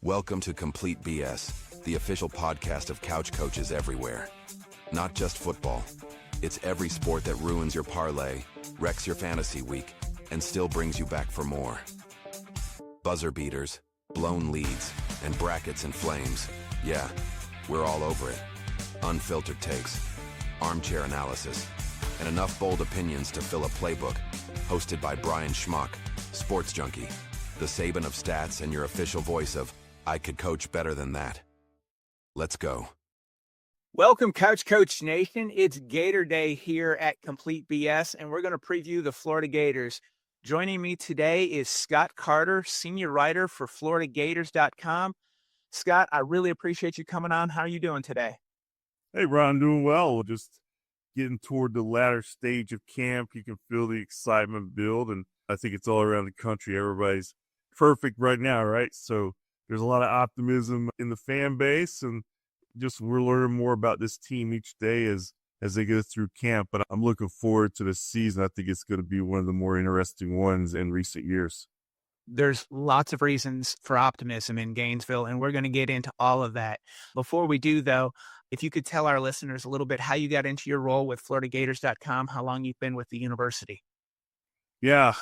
Welcome to Complete BS, the official podcast of couch coaches everywhere. Not just football. It's every sport that ruins your parlay, wrecks your fantasy week, and still brings you back for more. Buzzer beaters, blown leads, and brackets and flames. Yeah, we're all over it. Unfiltered takes, armchair analysis, and enough bold opinions to fill a playbook. Hosted by Brien Schmauch, sports junkie, the Saban of stats, and your official voice of I could coach better than that. Let's go. Welcome, Couch Coach Nation. It's Gator Day here at Complete BS, and we're going to preview the Florida Gators. Joining me today is Scott Carter, senior writer for FloridaGators.com. Scott, I really appreciate you coming on. How are you doing today? Hey, Ron, doing well. Just getting toward the latter stage of camp. You can feel the excitement build, and I think it's all around the country. Everybody's perfect right now, right? So there's a lot of optimism in the fan base, and just we're learning more about this team each day as they go through camp. But I'm looking forward to the season. I think it's going to be one of the more interesting ones in recent years. There's lots of reasons for optimism in Gainesville, and we're going to get into all of that. Before we do, though, if you could tell our listeners a little bit how you got into your role with FloridaGators.com, how long you've been with the university. Yeah,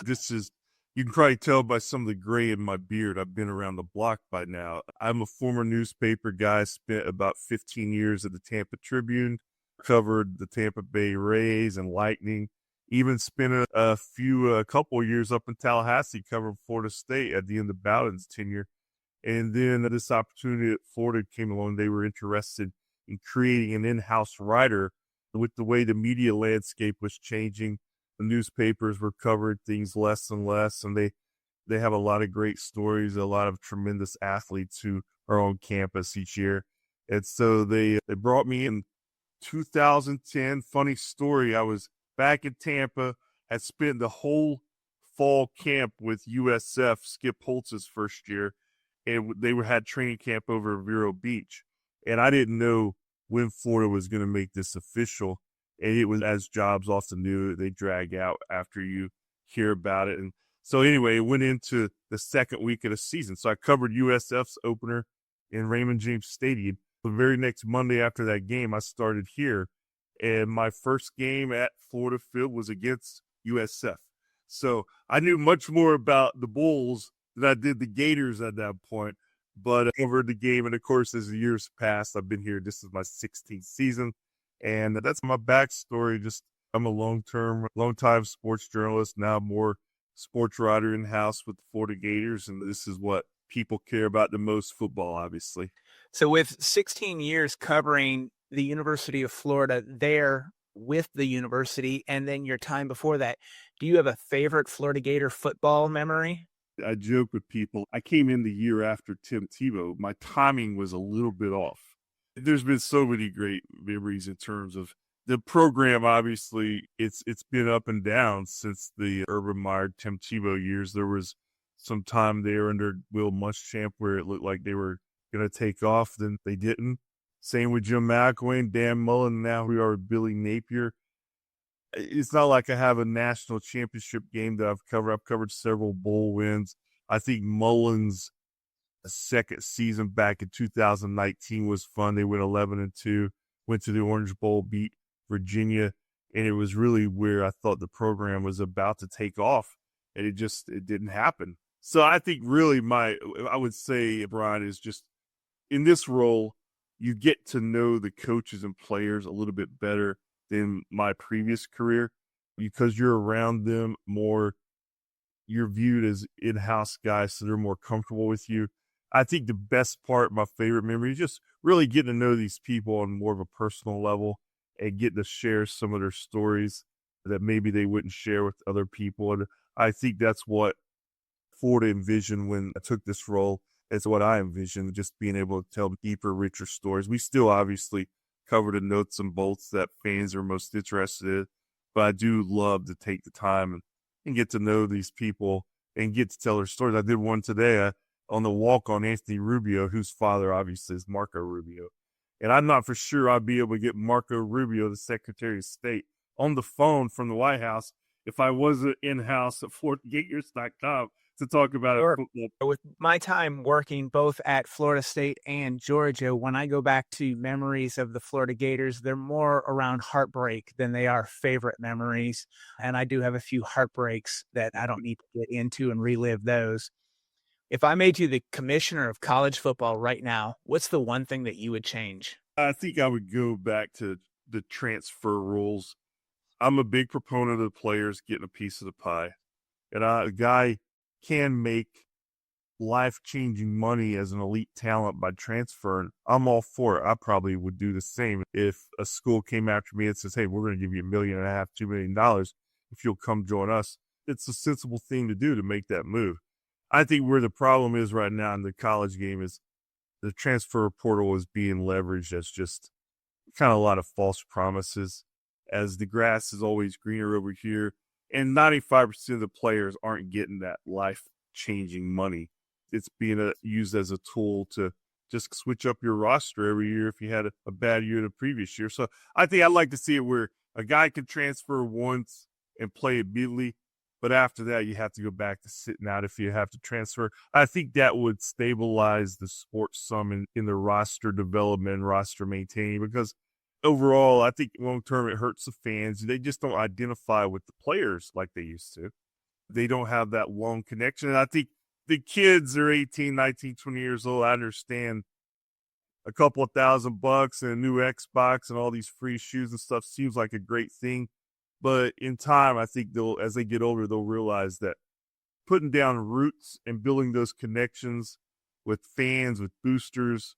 you can probably tell by some of the gray in my beard. I've been around the block by now. I'm a former newspaper guy, spent about 15 years at the Tampa Tribune, covered the Tampa Bay Rays and Lightning, even spent a couple of years up in Tallahassee covering Florida State at the end of Bowden's tenure. And then this opportunity at Florida came along. They were interested in creating an in-house writer with the way the media landscape was changing. The newspapers were covering things less and less, and they have a lot of great stories, a lot of tremendous athletes who are on campus each year. And so they brought me in 2010. Funny story, I was back in Tampa, had spent the whole fall camp with USF, Skip Holtz's first year, and they had training camp over in Vero Beach. And I didn't know when Florida was going to make this official. And it was, as jobs often do, they drag out after you hear about it. And so anyway, it went into the second week of the season. So I covered USF's opener in Raymond James Stadium. The very next Monday after that game, I started here. And my first game at Florida Field was against USF. So I knew much more about the Bulls than I did the Gators at that point. But I covered the game. And of course, as the years passed, I've been here. This is my 16th season. And that's my backstory. Just I'm a long-time sports journalist, now more sports writer in-house with the Florida Gators. And this is what people care about the most, football, obviously. So with 16 years covering the University of Florida there with the university, and then your time before that, do you have a favorite Florida Gator football memory? I joke with people. I came in the year after Tim Tebow. My timing was a little bit off. There's been so many great memories in terms of the program. Obviously, it's been up and down since the Urban Meyer, Tim Tebow years. There was some time there under Will Muschamp where it looked like they were going to take off, then they didn't. Same with Jim McElwain and Dan Mullen. Now we are with Billy Napier. It's not like I have a national championship game that I've covered. I've covered several bowl wins. I think Mullen's second season back in 2019 was fun. They went 11-2, went to the Orange Bowl, beat Virginia, and it was really where I thought the program was about to take off, and it didn't happen. So I think really I would say, Brian, is just in this role, you get to know the coaches and players a little bit better than my previous career because you're around them more. You're viewed as in-house guys, so they're more comfortable with you. I think the best part, my favorite memory, is just really getting to know these people on more of a personal level and getting to share some of their stories that maybe they wouldn't share with other people. And I think that's what Florida envisioned when I took this role. It's what I envisioned, just being able to tell deeper, richer stories. We still obviously cover the nuts and bolts that fans are most interested in, but I do love to take the time and get to know these people and get to tell their stories. I did one today on the walk on Anthony Rubio, whose father obviously is Marco Rubio. And I'm not for sure I'd be able to get Marco Rubio, the Secretary of State, on the phone from the White House if I wasn't in-house at FloridaGators.com to talk about Sure. football. With my time working both at Florida State and Georgia, when I go back to memories of the Florida Gators, they're more around heartbreak than they are favorite memories. And I do have a few heartbreaks that I don't need to get into and relive those. If I made you the commissioner of college football right now, what's the one thing that you would change? I think I would go back to the transfer rules. I'm a big proponent of the players getting a piece of the pie. And a guy can make life-changing money as an elite talent by transferring. I'm all for it. I probably would do the same if a school came after me and says, hey, we're going to give you $1.5 million, $2 million if you'll come join us. It's a sensible thing to do to make that move. I think where the problem is right now in the college game is the transfer portal is being leveraged as just kind of a lot of false promises, as the grass is always greener over here. And 95% of the players aren't getting that life-changing money. It's being used as a tool to just switch up your roster every year if you had a bad year the previous year. So I think I'd like to see it where a guy can transfer once and play immediately, but after that, you have to go back to sitting out if you have to transfer. I think that would stabilize the sport some in the roster development, roster maintaining, because overall, I think long-term it hurts the fans. They just don't identify with the players like they used to. They don't have that long connection. And I think the kids are 18, 19, 20 years old. I understand a couple of $1,000 and a new Xbox and all these free shoes and stuff seems like a great thing. But in time, I think as they get older, they'll realize that putting down roots and building those connections with fans, with boosters,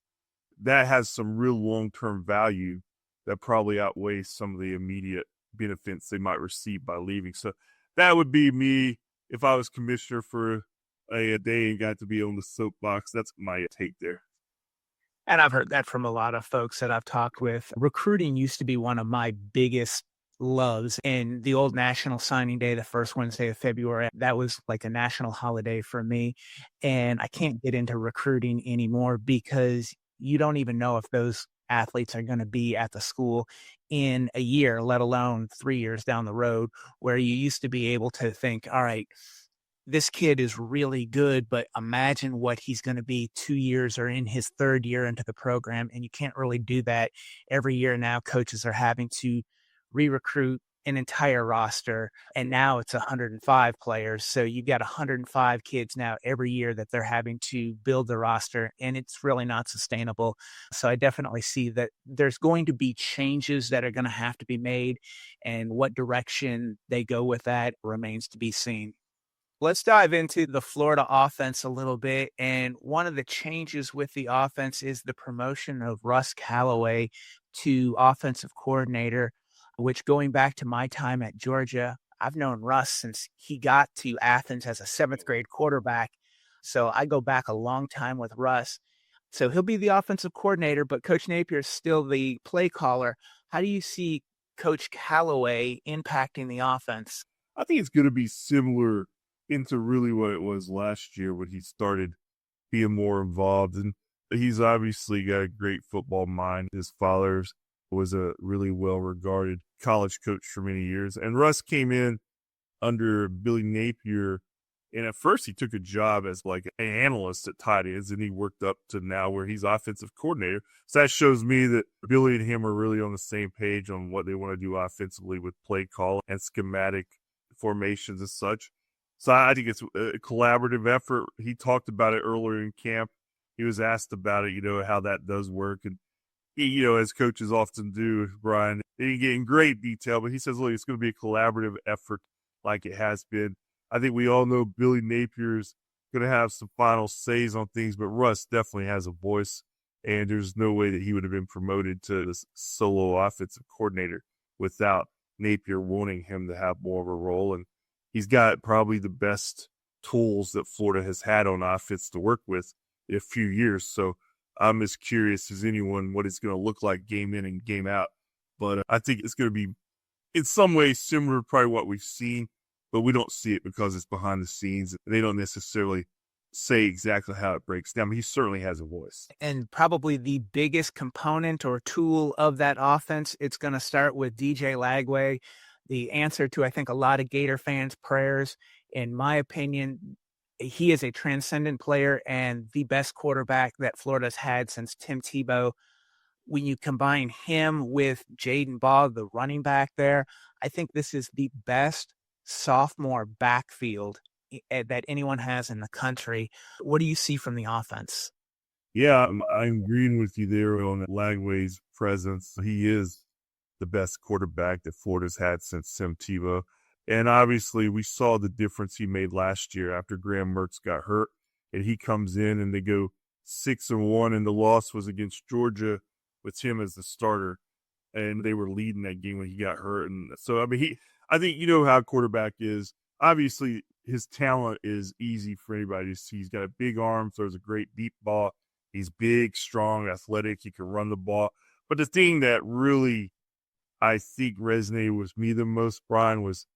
that has some real long-term value that probably outweighs some of the immediate benefits they might receive by leaving. So that would be me if I was commissioner for a day and got to be on the soapbox. That's my take there. And I've heard that from a lot of folks that I've talked with. Recruiting used to be one of my biggest loves. And the old National Signing Day, the first Wednesday of February, that was like a national holiday for me. And I can't get into recruiting anymore because you don't even know if those athletes are going to be at the school in a year, let alone 3 years down the road, where you used to be able to think, all right, this kid is really good, but imagine what he's going to be 2 years or in his third year into the program. And you can't really do that every year. Now coaches are having to re-recruit an entire roster, and now it's 105 players. So you've got 105 kids now every year that they're having to build the roster, and it's really not sustainable. So I definitely see that there's going to be changes that are going to have to be made, and what direction they go with that remains to be seen. Let's dive into the Florida offense a little bit. And one of the changes with the offense is the promotion of Russ Callaway to offensive coordinator, which, going back to my time at Georgia, I've known Russ since he got to Athens as a 7th grade quarterback. So I go back a long time with Russ. So he'll be the offensive coordinator, but Coach Napier is still the play caller. How do you see Coach Callaway impacting the offense? I think it's going to be similar into really what it was last year when he started being more involved. And he's obviously got a great football mind. His father was a really well-regarded college coach for many years. And Russ came in under Billy Napier, and at first he took a job as like an analyst at tight ends, and he worked up to now where he's offensive coordinator. So that shows me that Billy and him are really on the same page on what they want to do offensively with play call and schematic formations and such. So I think it's a collaborative effort. He talked about it earlier in camp. He was asked about it, how that does work. And he, as coaches often do, Brien, they didn't get in great detail, but he says, look, it's going to be a collaborative effort like it has been. I think we all know Billy Napier's going to have some final says on things, but Russ definitely has a voice, and there's no way that he would have been promoted to this solo offensive coordinator without Napier wanting him to have more of a role. And he's got probably the best tools that Florida has had on offense to work with in a few years. So I'm as curious as anyone what it's going to look like game in and game out. But I think it's going to be in some ways similar to probably what we've seen, but we don't see it because it's behind the scenes. They don't necessarily say exactly how it breaks down. He certainly has a voice. And probably the biggest component or tool of that offense, it's going to start with DJ Lagway, the answer to, I think, a lot of Gator fans' prayers. In my opinion, He is a transcendent player and the best quarterback that Florida's had since Tim Tebow. When you combine him with Jaden Ball, the running back there, I think this is the best sophomore backfield that anyone has in the country. What do you see from the offense? Yeah, I'm agreeing with you there on Lagway's presence. He is the best quarterback that Florida's had since Tim Tebow. And obviously, we saw the difference he made last year after Graham Mertz got hurt. And he comes in and they go 6-1, and the loss was against Georgia with him as the starter. And they were leading that game when he got hurt. And so, I mean, I think you know how a quarterback is. Obviously, his talent is easy for anybody to see. He's got a big arm, throws a great deep ball. He's big, strong, athletic. He can run the ball. But the thing that really, I think, resonated with me the most, Brien, was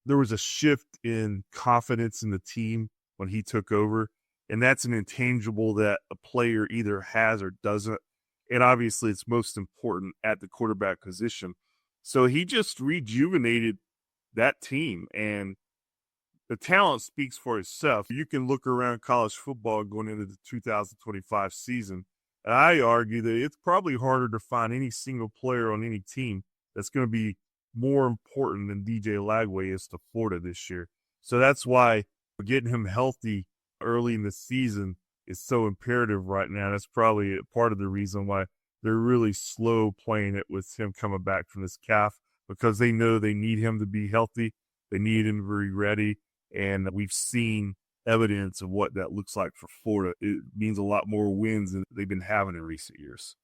there was a shift in confidence in the team when he took over. And that's an intangible that a player either has or doesn't. And obviously, it's most important at the quarterback position. So he just rejuvenated that team. And the talent speaks for itself. You can look around college football going into the 2025 season. And I argue that it's probably harder to find any single player on any team that's going to be more important than DJ Lagway is to Florida this year. So that's why getting him healthy early in the season is so imperative right now. That's probably part of the reason why they're really slow playing it with him coming back from this calf, because they know they need him to be healthy. They need him to be ready. And we've seen evidence of what that looks like for Florida. It means a lot more wins than they've been having in recent years.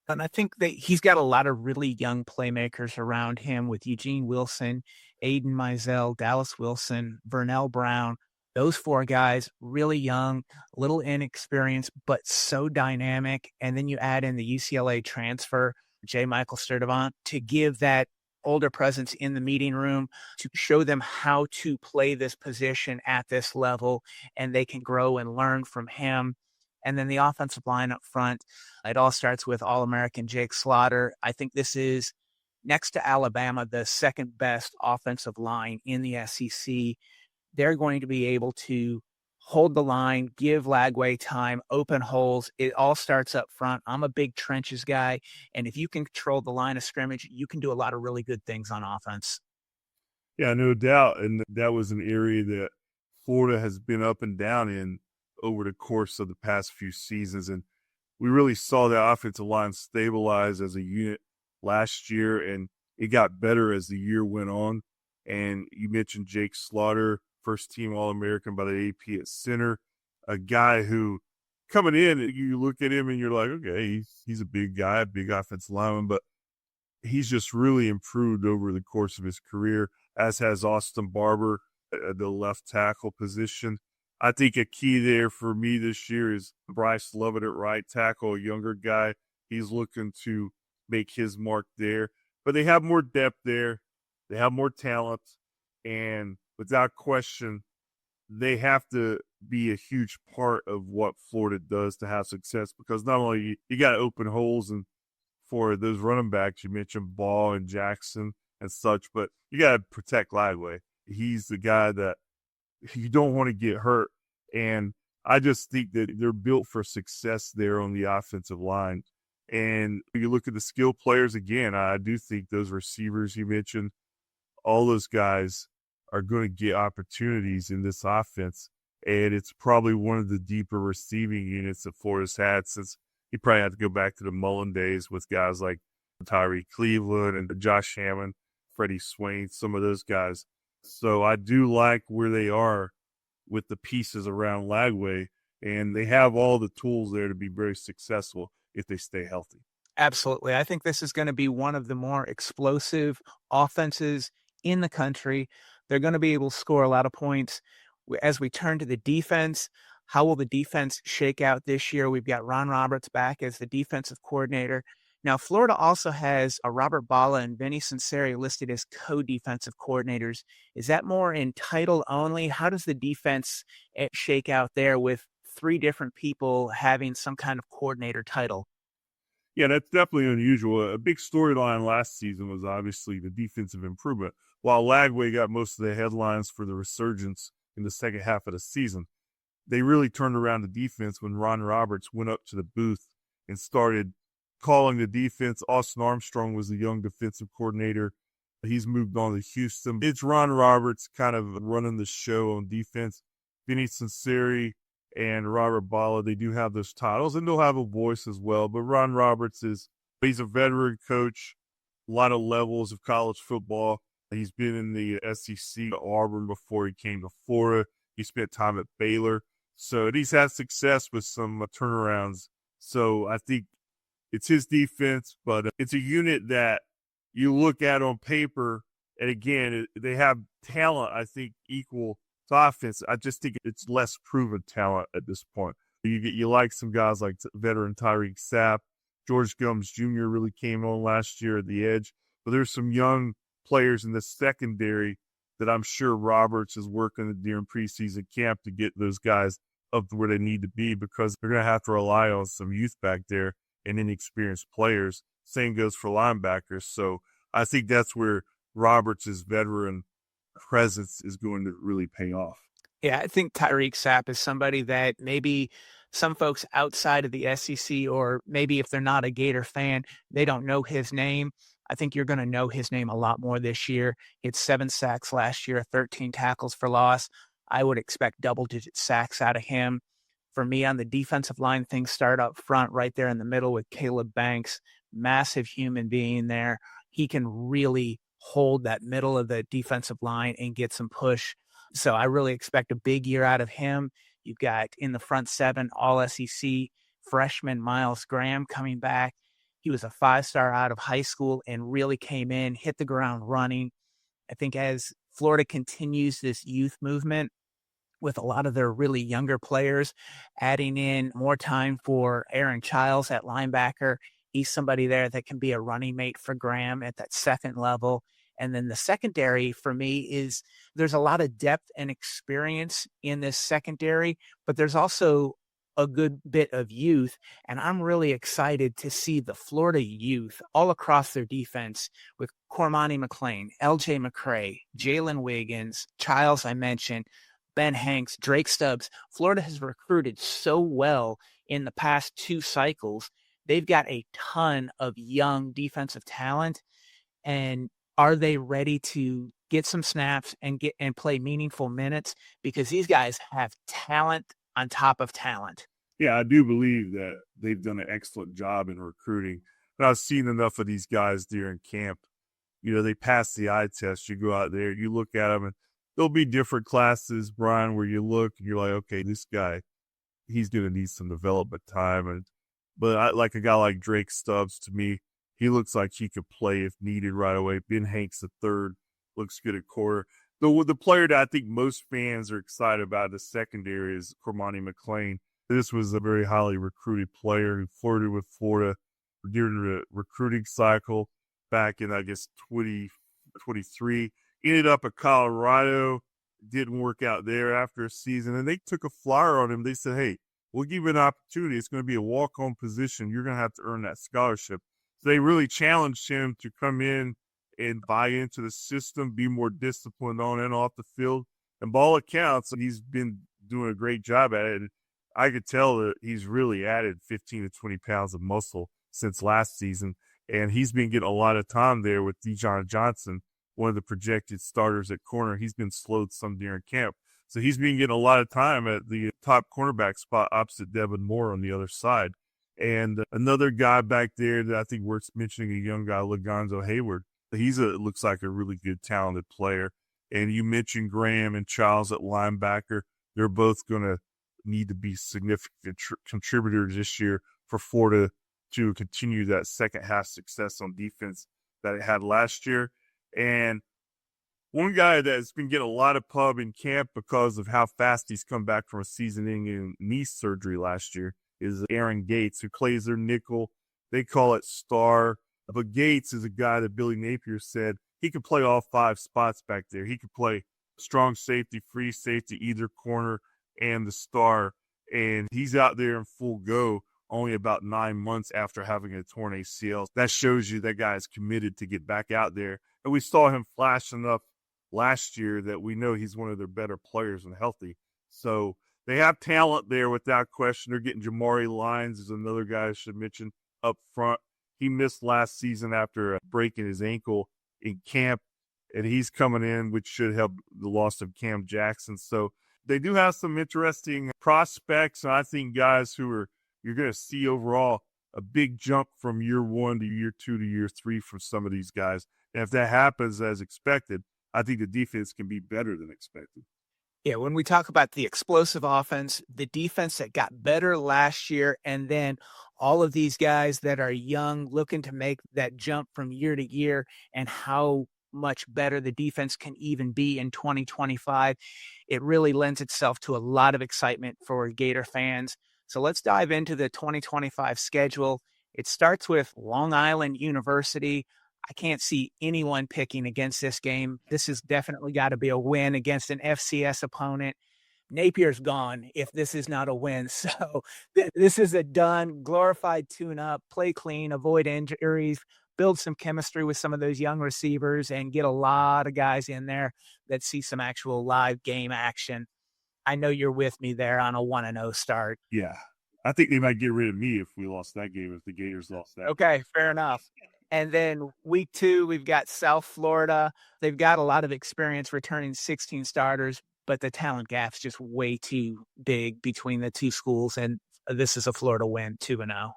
And I think that he's got a lot of really young playmakers around him with Eugene Wilson, Aiden Mizell, Dallas Wilson, Vernell Brown. Those four guys, really young, a little inexperienced, but so dynamic. And then you add in the UCLA transfer, J. Michael Sturdivant, to give that older presence in the meeting room to show them how to play this position at this level, and they can grow and learn from him. And then the offensive line up front, it all starts with All-American Jake Slaughter. I think this is, next to Alabama, the second best offensive line in the SEC. They're going to be able to hold the line, give Lagway time, open holes. It all starts up front. I'm a big trenches guy, and if you can control the line of scrimmage, you can do a lot of really good things on offense. Yeah, no doubt. And that was an area that Florida has been up and down in over the course of the past few seasons. And we really saw that offensive line stabilize as a unit last year, and it got better as the year went on. And you mentioned Jake Slaughter, first-team All-American by the AP at center, a guy who coming in, you look at him and you're like, okay, he's a big guy, a big offensive lineman, but he's just really improved over the course of his career, as has Austin Barber at the left tackle position. I think a key there for me this year is Bryce Lovett at right tackle, a younger guy. He's looking to make his mark there. But they have more depth there. They have more talent. And without question, they have to be a huge part of what Florida does to have success, because not only you got to open holes and for those running backs, you mentioned Ball and Jackson and such, but you got to protect Lagway. He's the guy that you don't want to get hurt. And I just think that they're built for success there on the offensive line. And you look at the skill players again, I do think those receivers you mentioned, all those guys are going to get opportunities in this offense. And it's probably one of the deeper receiving units that Florida's had since you probably have to go back to the Mullen days with guys like Tyree Cleveland and Josh Hammond, Freddie Swain, some of those guys. So I do like where they are with the pieces around Lagway, and they have all the tools there to be very successful if they stay healthy. Absolutely. I think this is going to be one of the more explosive offenses in the country. They're going to be able to score a lot of points. As we turn to the defense, how will the defense shake out this year? We've got Ron Roberts back as the defensive coordinator. Now, Florida also has a Robert Bala and Vinny Sunseri listed as co-defensive coordinators. Is that more in title only? How does the defense shake out there with three different people having some kind of coordinator title? Yeah, that's definitely unusual. A big storyline last season was obviously the defensive improvement. While Lagway got most of the headlines for the Resurgence in the second half of the season. They really turned around the defense when Ron Roberts went up to the booth and started calling the defense. Austin Armstrong was the young defensive coordinator. He's moved on to Houston. It's Ron Roberts kind of running the show on defense. Vinny Cincinnati and Robert Bala, they do have those titles, and they'll have a voice as well. But Ron Roberts he's a veteran coach, a lot of levels of college football. He's been in the SEC at Auburn before he came to Florida. He spent time at Baylor. So he's had success with some turnarounds. So I think it's his defense, but it's a unit that you look at on paper, and again, they have talent, I think, equal to offense. I just think it's less proven talent at this point. You like some guys like veteran Tyreek Sapp. George Gumbs Jr. really came on last year at the edge. But there's some young players in the secondary that I'm sure Roberts is working during preseason camp to get those guys up to where they need to be, because they're going to have to rely on some youth back there and inexperienced players. Same goes for linebackers. So I think that's where Roberts' veteran presence is going to really pay off. Yeah, I think Tyreek Sapp is somebody that maybe some folks outside of the SEC, or maybe if they're not a Gator fan, they don't know his name. I think you're going to know his name a lot more this year. He had 7 sacks last year, 13 tackles for loss. I would expect double-digit sacks out of him. For me, on the defensive line, things start up front right there in the middle with Caleb Banks, massive human being there. He can really hold that middle of the defensive line and get some push. So I really expect a big year out of him. You've got in the front 7, all SEC freshman Miles Graham coming back. He was a 5-star out of high school and really came in, hit the ground running. I think as Florida continues this youth movement with a lot of their really younger players, adding in more time for Aaron Childs at linebacker, he's somebody there that can be a running mate for Graham at that second level. And then the secondary for me is there's a lot of depth and experience in this secondary, but there's also a good bit of youth. And I'm really excited to see the Florida youth all across their defense with Cormani McClain, LJ McCray, Jalen Wiggins, Childs, I mentioned, Ben Hanks, Drake Stubbs. Florida has recruited so well in the past 2 cycles. They've got a ton of young defensive talent. And are they ready to get some snaps and play meaningful minutes? Because these guys have talent on top of talent. Yeah, I do believe that they've done an excellent job in recruiting. And I've seen enough of these guys during camp. You know, they pass the eye test. You go out there, you look at them, and there'll be different classes, Brian, where you look and you're like, okay, this guy, he's going to need some development time. But like a guy like Drake Stubbs, to me, he looks like he could play if needed right away. Ben Hanks, the third, looks good at quarter. The player that I think most fans are excited about the secondary is Cormani McClain. This was a very highly recruited player who flirted with Florida during the recruiting cycle back in, I guess, 2023. Ended up at Colorado, didn't work out there after a season, and they took a flyer on him. They said, hey, we'll give you an opportunity. It's going to be a walk-on position. You're going to have to earn that scholarship. So they really challenged him to come in and buy into the system, be more disciplined on and off the field. And by all accounts, he's been doing a great job at it. I could tell that he's really added 15 to 20 pounds of muscle since last season, and he's been getting a lot of time there with Dijon Johnson, one of the projected starters at corner. He's been slowed some during camp. So he's been getting a lot of time at the top cornerback spot opposite Devin Moore on the other side. And another guy back there that I think worth mentioning, a young guy, Lagonzo Hayward. Looks like a really good, talented player. And you mentioned Graham and Childs at linebacker. They're both going to need to be significant contributors this year for Florida to continue that second half success on defense that it had last year. And one guy that's been getting a lot of pub in camp because of how fast he's come back from a season-ending knee surgery last year is Aaron Gates, who plays their nickel. They call it star. But Gates is a guy that Billy Napier said he could play all 5 spots back there. He could play strong safety, free safety, either corner, and the star. And he's out there in full go only about 9 months after having a torn ACL. That shows you that guy is committed to get back out there. And we saw him flash enough last year that we know he's one of their better players and healthy. So they have talent there without question. They're getting Jamari Lyons is another guy I should mention up front. He missed last season after breaking his ankle in camp, and he's coming in, which should help the loss of Cam Jackson. So they do have some interesting prospects, and I think guys who are you're going to see overall a big jump from year 1 to year 2 to year 3 from some of these guys. And if that happens as expected, I think the defense can be better than expected. Yeah, when we talk about the explosive offense, the defense that got better last year, and then all of these guys that are young looking to make that jump from year to year, and how much better the defense can even be in 2025, it really lends itself to a lot of excitement for Gator fans. So let's dive into the 2025 schedule. It starts with Long Island University. I can't see anyone picking against this game. This has definitely got to be a win against an FCS opponent. Napier's gone if this is not a win. So this is a done, glorified tune-up, play clean, avoid injuries, build some chemistry with some of those young receivers, and get a lot of guys in there that see some actual live game action. I know you're with me there on a 1-0 start. Yeah. I think they might get rid of me if we lost that game, if the Gators lost that. Okay, fair enough. And then week 2, we've got South Florida. They've got a lot of experience returning 16 starters, but the talent gap's just way too big between the two schools. And this is a Florida win, 2-0.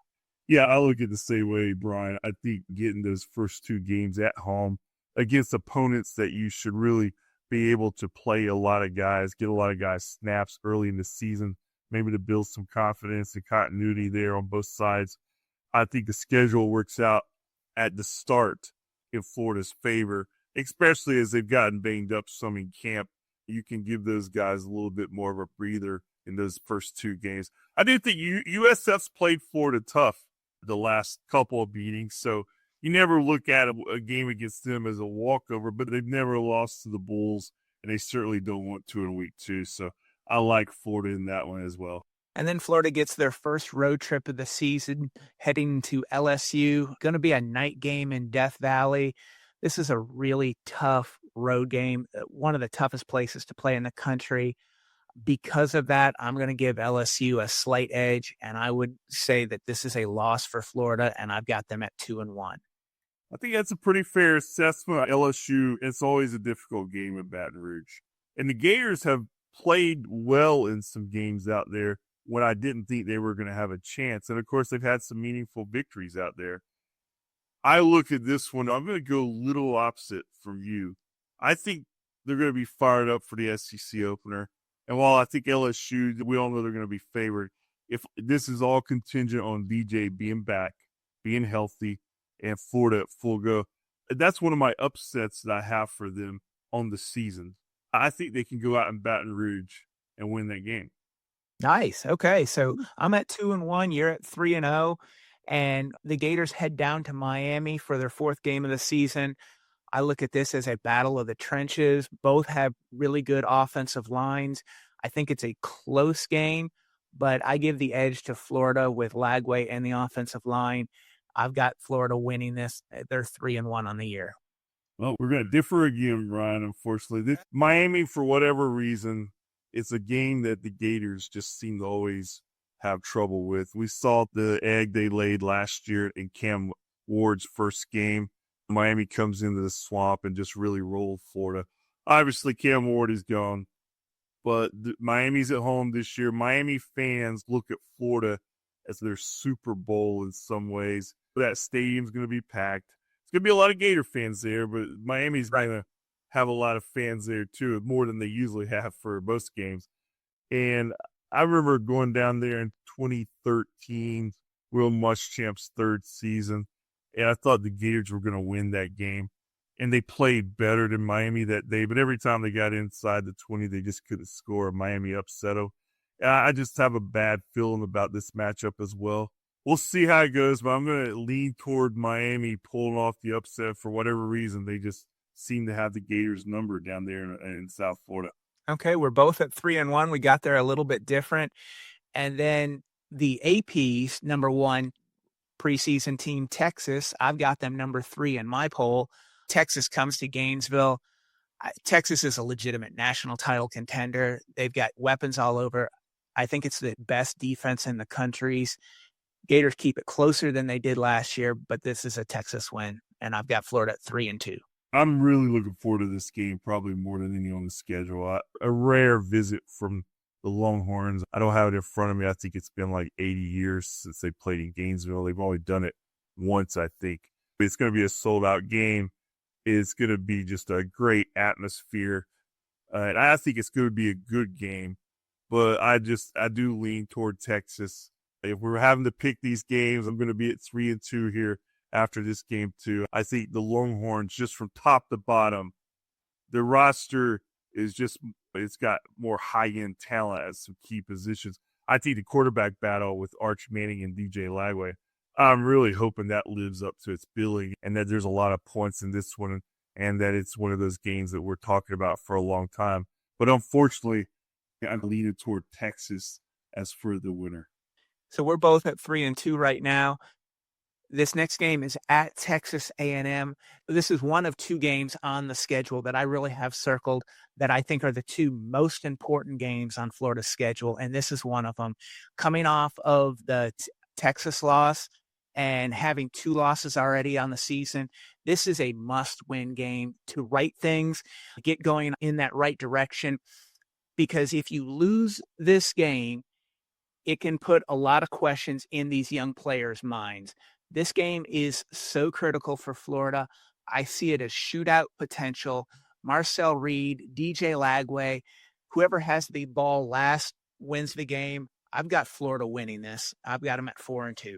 Yeah, I look at the same way, Brian. I think getting those first 2 games at home against opponents that you should really be able to play a lot of guys, get a lot of guys snaps early in the season, maybe to build some confidence and continuity there on both sides. I think the schedule works out at the start in Florida's favor, especially as they've gotten banged up some in camp. You can give those guys a little bit more of a breather in those first 2 games. I do think USF's played Florida tough the last couple of meetings, so you never look at a game against them as a walkover, but they've never lost to the Bulls, and they certainly don't want to in week 2. So I like Florida in that one as well. And then Florida gets their first road trip of the season, heading to LSU. Going to be a night game in Death Valley. This is a really tough road game, one of the toughest places to play in the country. Because of that, I'm going to give LSU a slight edge, and I would say that this is a loss for Florida, and I've got them at 2-1. I think that's a pretty fair assessment. LSU, it's always a difficult game in Baton Rouge. And the Gators have played well in some games out there when I didn't think they were going to have a chance. And, of course, they've had some meaningful victories out there. I look at this one, I'm going to go a little opposite from you. I think they're going to be fired up for the SEC opener. And while I think LSU, we all know they're going to be favored, if this is all contingent on DJ being back, being healthy, and Florida at full go, that's one of my upsets that I have for them on the season. I think they can go out in Baton Rouge and win that game. Nice. Okay. So I'm at 2-1. You're at 3-0. And the Gators head down to Miami for their 4th game of the season. I look at this as a battle of the trenches. Both have really good offensive lines. I think it's a close game, but I give the edge to Florida with Lagway and the offensive line. I've got Florida winning this. They're 3-1 on the year. Well, we're going to differ again, Ryan, unfortunately. Miami, for whatever reason, it's a game that the Gators just seem to always have trouble with. We saw the egg they laid last year in Cam Ward's first game. Miami comes into the swamp and just really rolled Florida. Obviously, Cam Ward is gone, but Miami's at home this year. Miami fans look at Florida as their Super Bowl in some ways. That stadium's going to be packed. It's going to be a lot of Gator fans there, but Miami's going to have a lot of fans there too, more than they usually have for most games. And I remember going down there in 2013, Will Muschamp's 3rd season, and I thought the Gators were going to win that game. And they played better than Miami that day, but every time they got inside the 20, they just couldn't score. Miami upset them. I just have a bad feeling about this matchup as well. We'll see how it goes, but I'm going to lean toward Miami pulling off the upset for whatever reason. They just seem to have the Gators number down there in South Florida. Okay, we're both at 3-1. We got there a little bit different. And then the AP's number 1 preseason team, Texas, I've got them number 3 in my poll. Texas comes to Gainesville. Texas is a legitimate national title contender. They've got weapons all over. I think it's the best defense in the country. Gators keep it closer than they did last year, but this is a Texas win, and I've got Florida at 3-2. I'm really looking forward to this game, probably more than any on the schedule. A rare visit from the Longhorns. I don't have it in front of me. I think it's been like 80 years since they played in Gainesville. They've only done it once, I think. It's going to be a sold-out game. It's going to be just a great atmosphere. And I think it's going to be a good game. But I do lean toward Texas. If we're having to pick these games, I'm going to be at 3-2 here after this game too. I think the Longhorns, just from top to bottom, the roster is it's got more high-end talent at some key positions. I think the quarterback battle with Arch Manning and DJ Lagway, I'm really hoping that lives up to its billing and that there's a lot of points in this one and that it's one of those games that we're talking about for a long time. But unfortunately, I'm leaning toward Texas as for the winner. So we're both at 3-2 right now. This next game is at Texas A&M. This is one of two games on the schedule that I really have circled that I think are the two most important games on Florida's schedule, and this is one of them. Coming off of the Texas loss and having two losses already on the season, this is a must-win game to right things, get going in that right direction, because if you lose this game, it can put a lot of questions in these young players' minds. This game is so critical for Florida. I see it as shootout potential. Marcel Reed, DJ Lagway, whoever has the ball last wins the game. I've got Florida winning this. I've got them at 4-2.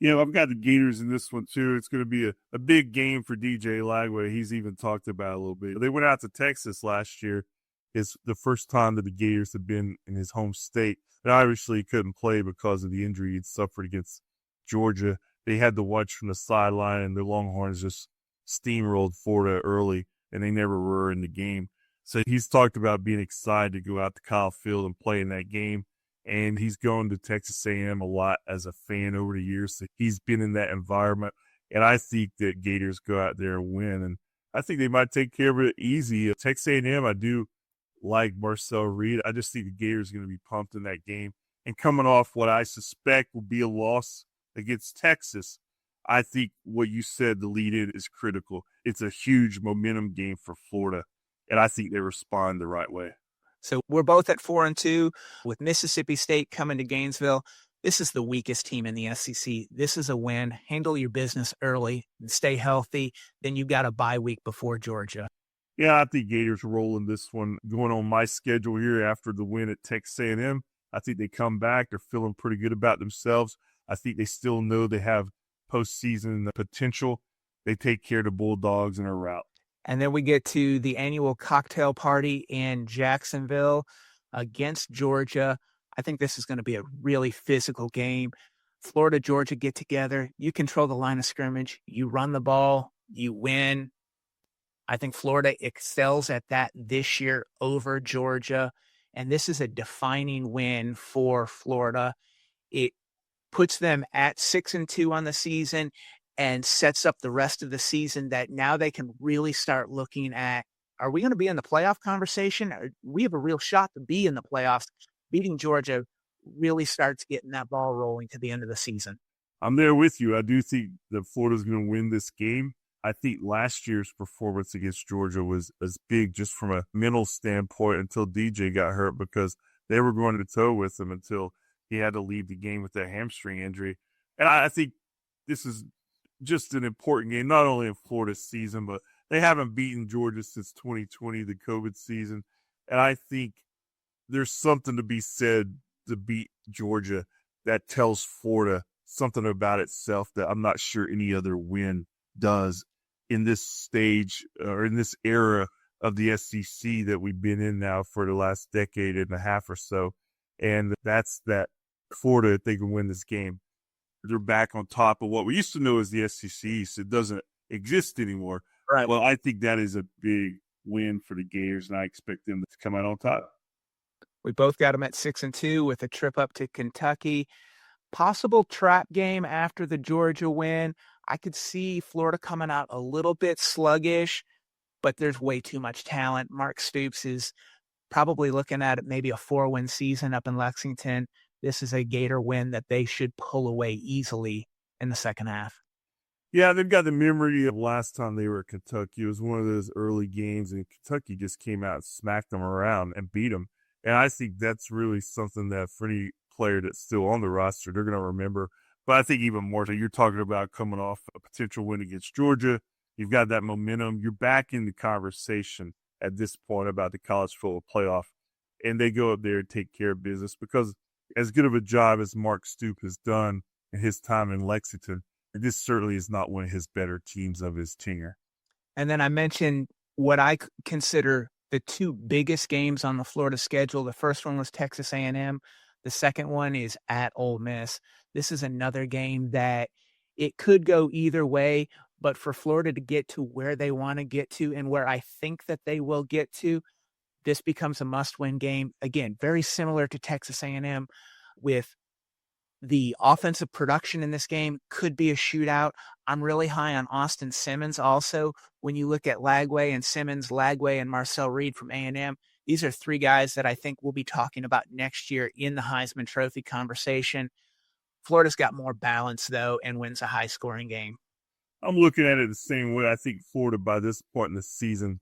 Yeah, I've got the Gators in this one too. It's going to be a big game for DJ Lagway. He's even talked about it a little bit. They went out to Texas last year. It's the first time that the Gators have been in his home state. And obviously he couldn't play because of the injury he'd suffered against Georgia. They had to watch from the sideline, and the Longhorns just steamrolled Florida early, and they never were in the game. So he's talked about being excited to go out to Kyle Field and play in that game. And he's going to Texas A&M a lot as a fan over the years. So he's been in that environment. And I think that Gators go out there and win. And I think they might take care of it easy. Texas A&M, I do like Marcel Reed. I just think the Gators are going to be pumped in that game. And coming off what I suspect will be a loss against Texas, I think what you said, the lead-in is critical. It's a huge momentum game for Florida, and I think they respond the right way. So we're both at 4-2 with Mississippi State coming to Gainesville. This is the weakest team in the SEC. This is a win. Handle your business early and stay healthy. Then you've got a bye week before Georgia. Yeah, I think Gators rolling this one. Going on my schedule here after the win at Texas A&M, I think they come back. They're feeling pretty good about themselves. I think they still know they have postseason potential. They take care of the Bulldogs in a rout. And then we get to the annual cocktail party in Jacksonville against Georgia. I think this is going to be a really physical game. Florida, Georgia get together. You control the line of scrimmage. You run the ball. You win. I think Florida excels at that this year over Georgia. And this is a defining win for Florida. It puts them at 6-2 on the season and sets up the rest of the season that now they can really start looking at, are we going to be in the playoff conversation? Or we have a real shot to be in the playoffs. Beating Georgia really starts getting that ball rolling to the end of the season. I'm there with you. I do think that Florida's going to win this game. I think last year's performance against Georgia was as big just from a mental standpoint until DJ got hurt, because they were going to toe with him until he had to leave the game with that hamstring injury. And I think this is just an important game, not only in Florida's season, but they haven't beaten Georgia since 2020, the COVID season. And I think there's something to be said to beat Georgia that tells Florida something about itself that I'm not sure any other win does in this stage or in this era of the SEC that we've been in now for the last decade and a half or so. And that's that Florida, if they can win this game, they're back on top of what we used to know as the SEC. So it doesn't exist anymore. Right. Well, I think that is a big win for the Gators, and I expect them to come out on top. We both got them at 6-2 with a trip up to Kentucky. Possible trap game after the Georgia win. I could see Florida coming out a little bit sluggish. but there's way too much talent. Mark Stoops is probably looking at maybe a 4-win season up in Lexington. This is a Gator win that they should pull away easily in the second half. Yeah, they've got the memory of last time they were at Kentucky. It was one of those early games, and Kentucky just came out and smacked them around and beat them. And I think that's really something that for any player that's still on the roster, they're going to remember. But I think even more so, you're talking about coming off a potential win against Georgia. You've got that momentum. You're back in the conversation at this point about the college football playoff. And they go up there and take care of business because as good of a job as Mark Stoops has done in his time in Lexington, this certainly is not one of his better teams of his tenure. And then I mentioned what I consider the two biggest games on the Florida schedule. The first one was Texas A&M. The second one is at Ole Miss. This is another game that it could go either way, but for Florida to get to where they want to get to and where I think that they will get to, this becomes a must-win game. Again, very similar to Texas A&M with the offensive production in this game could be a shootout. I'm really high on Austin Simmons also. When you look at Lagway and Simmons, Lagway and Marcel Reed from A&M, these are three guys that I think we'll be talking about next year in the Heisman Trophy conversation. Florida's got more balance, though, and wins a high-scoring game. I'm looking at it the same way. I think Florida, by this point in the season,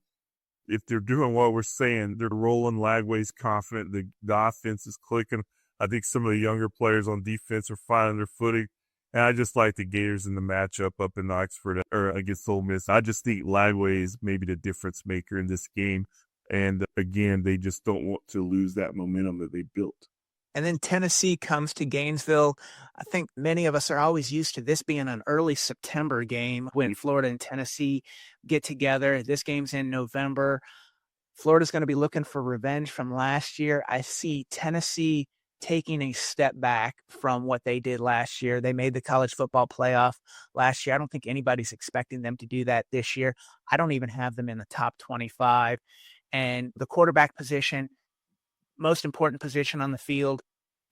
if they're doing what we're saying, they're rolling. Lagway's confident. The offense is clicking. I think some of the younger players on defense are finding their footing. And I just like the Gators in the matchup up in Oxford or against Ole Miss. I just think Lagway is maybe the difference maker in this game. And again, they just don't want to lose that momentum that they built. And then Tennessee comes to Gainesville. I think many of us are always used to this being an early September game when Florida and Tennessee get together. This game's in November. Florida's going to be looking for revenge from last year. I see Tennessee taking a step back from what they did last year. They made the college football playoff last year. I don't think anybody's expecting them to do that this year. I don't even have them in the top 25. And the quarterback position, most important position on the field,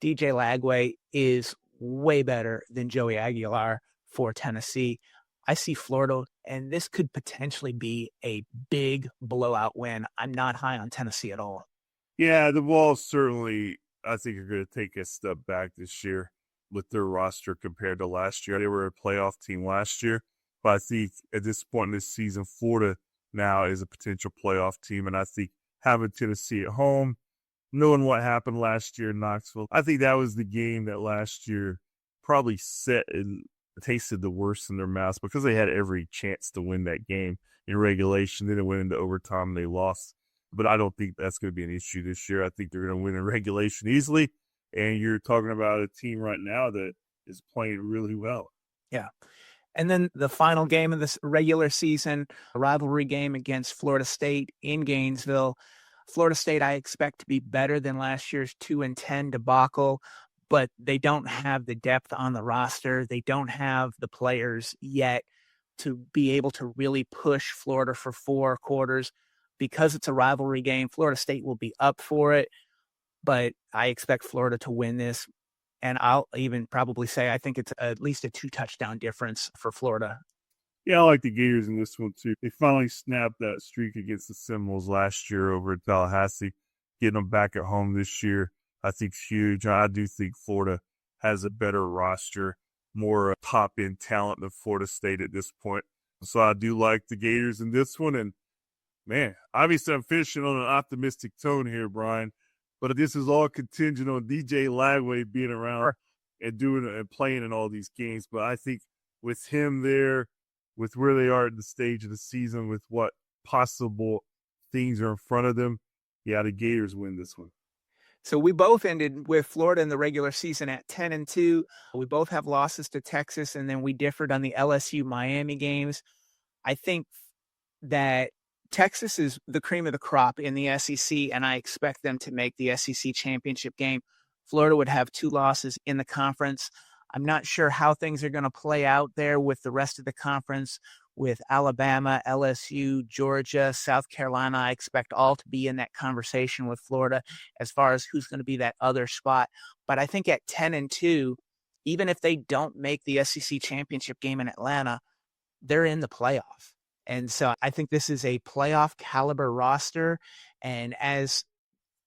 DJ Lagway is way better than Joey Aguilar for Tennessee. I see Florida, and this could potentially be a big blowout win. I'm not high on Tennessee at all. Yeah, the Vols certainly, I think, are going to take a step back this year with their roster compared to last year. They were a playoff team last year, but I think at this point in this season, Florida now is a potential playoff team, and I think having Tennessee at home, knowing what happened last year in Knoxville, I think that was the game that last year probably set and tasted the worst in their mouths because they had every chance to win that game in regulation. Then it went into overtime and they lost. But I don't think that's going to be an issue this year. I think they're going to win in regulation easily. And you're talking about a team right now that is playing really well. Yeah. And then the final game of this regular season, a rivalry game against Florida State in Gainesville. Florida State, I expect to be better than last year's 2-10 debacle, but they don't have the depth on the roster. They don't have the players yet to be able to really push Florida for 4 quarters. Because it's a rivalry game, Florida State will be up for it, but I expect Florida to win this. And I'll even probably say I think it's at least a 2-touchdown difference for Florida. Yeah, I like the Gators in this one, too. They finally snapped that streak against the Seminoles last year over at Tallahassee. Getting them back at home this year, I think, is huge. I do think Florida has a better roster, more top-end talent than Florida State at this point. So I do like the Gators in this one. And, man, obviously I'm finishing on an optimistic tone here, Brien. But this is all contingent on DJ Lagway being around and doing and playing in all these games. But I think with him there, with where they are at the stage of the season, with what possible things are in front of them, yeah, the Gators win this one. So we both ended with Florida in the regular season at 10-2. We both have losses to Texas, and then we differed on the LSU-Miami games. I think that Texas is the cream of the crop in the SEC, and I expect them to make the SEC championship game. Florida would have 2 losses in the conference. I'm not sure how things are going to play out there with the rest of the conference, with Alabama, LSU, Georgia, South Carolina. I expect all to be in that conversation with Florida as far as who's going to be that other spot. But I think at 10-2, even if they don't make the SEC championship game in Atlanta, they're in the playoff. And so I think this is a playoff caliber roster. And as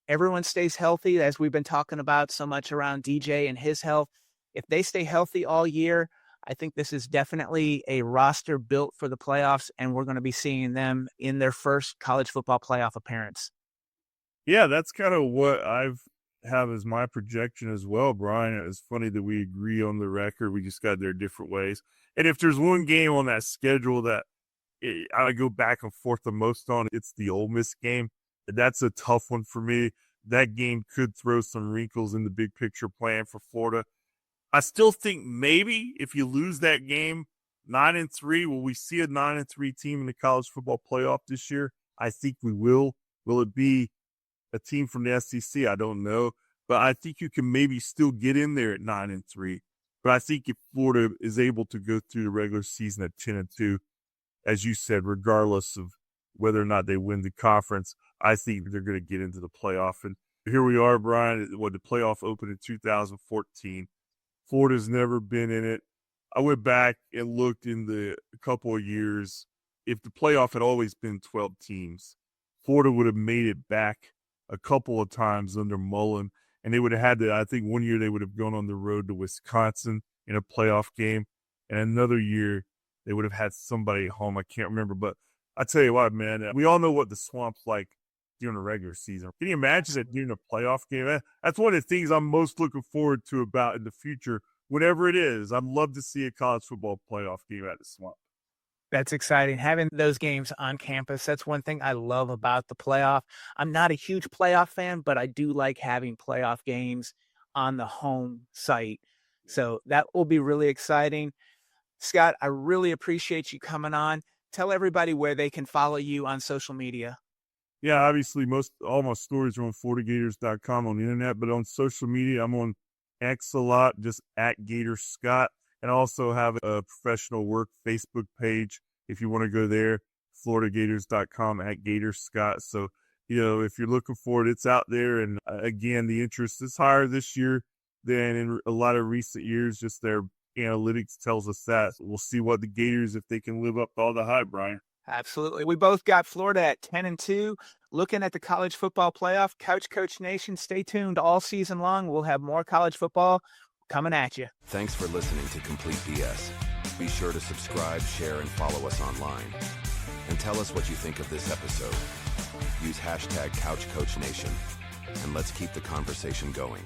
everyone stays healthy, as we've been talking about so much around DJ and his health, if they stay healthy all year, I think this is definitely a roster built for the playoffs, and we're going to be seeing them in their first college football playoff appearance. Yeah, that's kind of what I've have as my projection as well, Brian. It's funny that we agree on the record. We just got there different ways. And if there's one game on that schedule that I go back and forth the most on, it's the Ole Miss game. That's a tough one for me. That game could throw some wrinkles in the big picture plan for Florida. I still think maybe if you lose that game, 9-3, will we see a 9-3 team in the college football playoff this year? I think we will. Will it be a team from the SEC? I don't know, but I think you can maybe still get in there at 9-3. But I think if Florida is able to go through the regular season at 10-2, as you said, regardless of whether or not they win the conference, I think they're going to get into the playoff. And here we are, Brian. The playoff opened in 2014. Florida's never been in it. I went back and looked in the couple of years. If the playoff had always been 12 teams, Florida would have made it back a couple of times under Mullen, and they would have had to, I think one year they would have gone on the road to Wisconsin in a playoff game, and another year they would have had somebody at home. I can't remember, but I tell you what, man, we all know what the Swamp's like during the regular season. Can you imagine that during a playoff game? That's one of the things I'm most looking forward to about in the future, whatever it is. I'd love to see a college football playoff game at the Swamp. That's exciting. Having those games on campus, that's one thing I love about the playoff. I'm not a huge playoff fan, but I do like having playoff games on the home site. So that will be really exciting. Scott, I really appreciate you coming on. Tell everybody where they can follow you on social media. Yeah, obviously all my stories are on FloridaGators.com on the internet, but on social media, I'm on X a lot, just at Gator Scott. And I also have a professional work Facebook page. If you want to go there, FloridaGators.com at Gator Scott. So, if you're looking for it, it's out there. And again, the interest is higher this year than in a lot of recent years. Just their analytics tells us that. So we'll see what the Gators, if they can live up to all the hype, Brian. Absolutely. We both got Florida at 10-2. Looking at the college football playoff, Couch Coach Nation, stay tuned all season long. We'll have more college football coming at you. Thanks for listening to Complete BS. Be sure to subscribe, share, and follow us online. And tell us what you think of this episode. Use hashtag CouchCoachNation, and let's keep the conversation going.